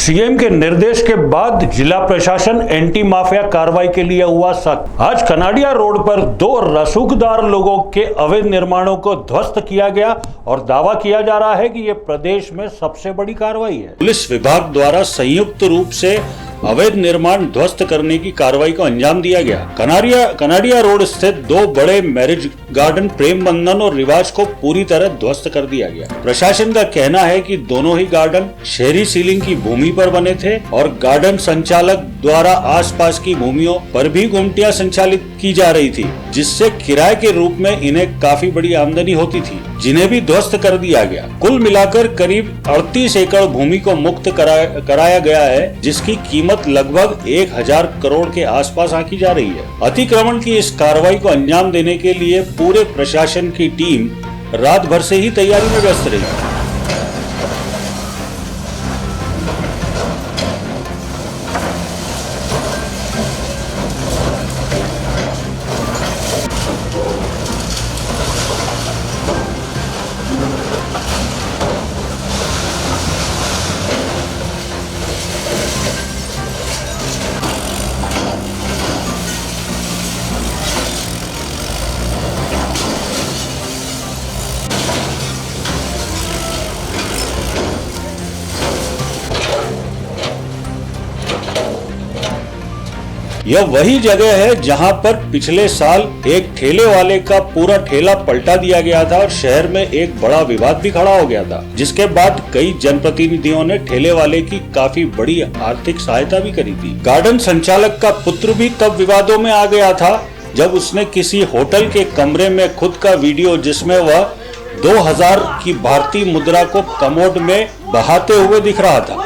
CM के निर्देश के बाद जिला प्रशासन एंटी माफिया कार्रवाई के लिए हुआ सख्त। आज कनाडिया रोड पर 2 रसूखदार लोगों के अवैध निर्माणों को ध्वस्त किया गया और दावा किया जा रहा है कि यह प्रदेश में सबसे बड़ी कार्रवाई है। पुलिस विभाग द्वारा संयुक्त रूप से अवैध निर्माण ध्वस्त करने की कार्रवाई को अंजाम दिया गया। कनाडिया रोड स्थित 2 बड़े मैरिज गार्डन प्रेम बंधन और रिवाज को पूरी तरह ध्वस्त कर दिया गया। प्रशासन का कहना है कि दोनों ही गार्डन शहरी सीलिंग की भूमि पर बने थे और गार्डन संचालक द्वारा आसपास की भूमियों पर भी गुमटियां संचालित की जा रही थी, जिससे किराए के रूप में इन्हें काफी बड़ी आमदनी होती थी, जिन्हें भी ध्वस्त कर दिया गया। कुल मिलाकर करीब 38 एकड़ भूमि को मुक्त कराया गया है, जिसकी कीमत लगभग 1000 करोड़ के आसपास आंकी जा रही है। अतिक्रमण की इस कार्रवाई को अंजाम देने के लिए पूरे प्रशासन की टीम रात भर से ही तैयारी में व्यस्त रही। यह वही जगह है जहां पर पिछले साल एक ठेले वाले का पूरा ठेला पलटा दिया गया था और शहर में एक बड़ा विवाद भी खड़ा हो गया था, जिसके बाद कई जनप्रतिनिधियों ने ठेले वाले की काफी बड़ी आर्थिक सहायता भी करी थी। गार्डन संचालक का पुत्र भी तब विवादों में आ गया था जब उसने किसी होटल के कमरे में खुद का वीडियो, जिसमें वह 2000 की भारतीय मुद्रा को कमोड में बहाते हुए दिख रहा था।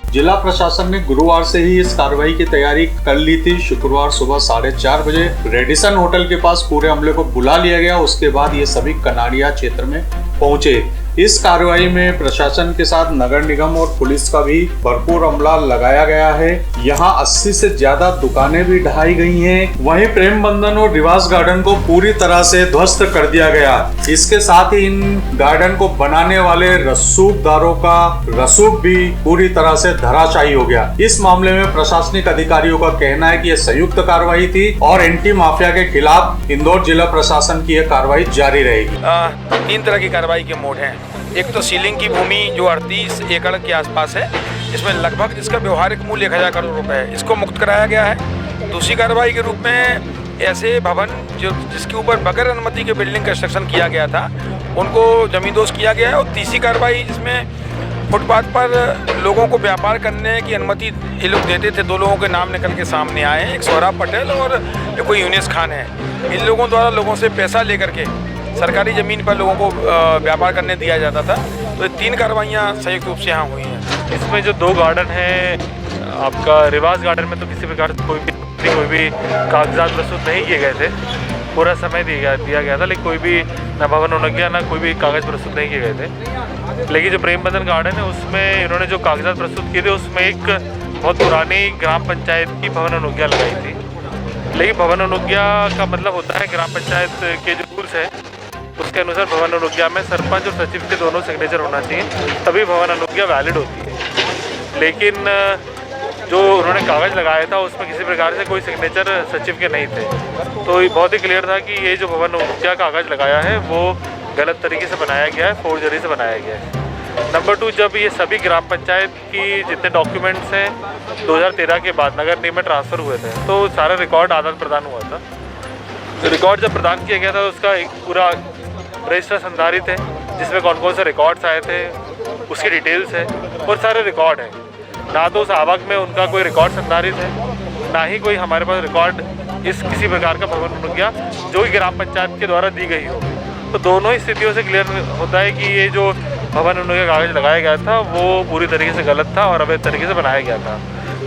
जिला प्रशासन ने गुरुवार से ही इस कार्रवाई की तैयारी कर ली थी। शुक्रवार सुबह 4:30 बजे रेडिसन होटल के पास पूरे अमले को बुला लिया गया। उसके बाद ये सभी कनाडिया क्षेत्र में पहुंचे। इस कार्रवाई में प्रशासन के साथ नगर निगम और पुलिस का भी भरपूर अमला लगाया गया है। यहाँ 80 से ज्यादा दुकानें भी ढहाई गई हैं। वहीं प्रेम बंधन और रिवाज गार्डन को पूरी तरह से ध्वस्त कर दिया गया। इसके साथ ही इन गार्डन को बनाने वाले रसूखदारों का रसूख भी पूरी तरह से धराशायी हो गया। इस मामले में प्रशासनिक अधिकारियों का कहना है कि यह संयुक्त कार्रवाई थी और एंटी माफिया के खिलाफ इंदौर जिला प्रशासन की यह कार्रवाई जारी रहेगी। 3 तरह की कार्रवाई के मोड हैं। एक तो सीलिंग की भूमि जो 38 एकड़ के आसपास है, इसमें लगभग इसका व्यवहारिक मूल्य 1000 करोड़ रुपए है, इसको मुक्त कराया गया है। दूसरी कार्रवाई के रूप में ऐसे भवन जिसके ऊपर बगैर अनुमति के बिल्डिंग कंस्ट्रक्शन किया गया था, उनको जमींदोज किया गया है। और तीसरी कार्रवाई जिसमें फुटपाथ पर लोगों को व्यापार करने की अनुमति ये लोग देते थे, 2 लोगों के नाम निकल के सामने आए, एक सोहराब पटेल और कोई यूनिस खान है। इन लोगों द्वारा लोगों से पैसा लेकर के सरकारी ज़मीन पर लोगों को व्यापार करने दिया जाता था। तो ये 3 कार्रवाइयाँ संयुक्त रूप से यहाँ हुई हैं। इसमें जो 2 गार्डन हैं, आपका रिवाज गार्डन में तो किसी प्रकार से कोई भी कागजात प्रस्तुत नहीं किए गए थे। पूरा समय दिया गया था, लेकिन कोई भी न भवन अनुज्ञा न कोई भी कागज़ प्रस्तुत नहीं किए गए थे। लेकिन जो प्रेम बंधन गार्डन है उसमें इन्होंने जो कागजात प्रस्तुत किए थे, उसमें एक बहुत पुरानी ग्राम पंचायत की भवन अनुज्ञा लगाई थी। लेकिन भवन अनुज्ञा का मतलब होता है ग्राम पंचायत के जो रूल्स है उसके अनुसार भवन अनुज्ञा में सरपंच और सचिव के दोनों सिग्नेचर होना चाहिए, तभी भवन अनुज्ञा वैलिड होती है। लेकिन जो उन्होंने कागज़ लगाया था उसमें किसी प्रकार से कोई सिग्नेचर सचिव के नहीं थे। तो ये बहुत ही क्लियर था कि ये जो भवन अनुज्ञा कागज़ लगाया है वो गलत तरीके से बनाया गया है, फोर्जरी से बनाया गया है। नंबर 2, जब ये सभी ग्राम पंचायत की जितने डॉक्यूमेंट्स हैं 2013 के बाद नगर निगम में ट्रांसफ़र हुए थे, तो सारा रिकॉर्ड आदान प्रदान हुआ था। तो रिकॉर्ड जब प्रदान किया गया था उसका एक पूरा रजिस्टर संधारित है, जिसमें कौन कौन से रिकॉर्ड्स आए थे उसकी डिटेल्स है और सारे रिकॉर्ड हैं। ना तो उस आवक में उनका कोई रिकॉर्ड संधारित है, ना ही कोई हमारे पास रिकॉर्ड इस किसी प्रकार का भवन अनुज्ञा जो कि ग्राम पंचायत के द्वारा दी गई हो। तो दोनों ही स्थितियों से क्लियर होता है कि ये जो भवन अनुज्ञा कागज़ लगाया गया था वो पूरी तरीके से गलत था और अवैध तरीके से बनाया गया था।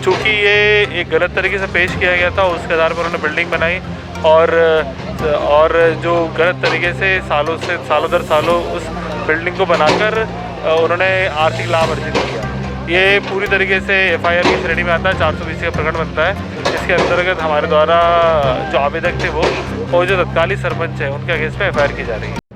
चूँकि ये एक गलत तरीके से पेश किया गया था, उसके आधार पर उन्होंने बिल्डिंग बनाई और जो गलत तरीके से सालों दर सालों उस बिल्डिंग को बनाकर उन्होंने आर्थिक लाभ अर्जित किया। ये पूरी तरीके से FIR की श्रेणी में आता है। 420 का प्रकरण बनता है। इसके अंतर्गत हमारे द्वारा जो आवेदक थे वो और जो तत्कालीन सरपंच है उनके अगेंस्ट में FIR की जा रही है।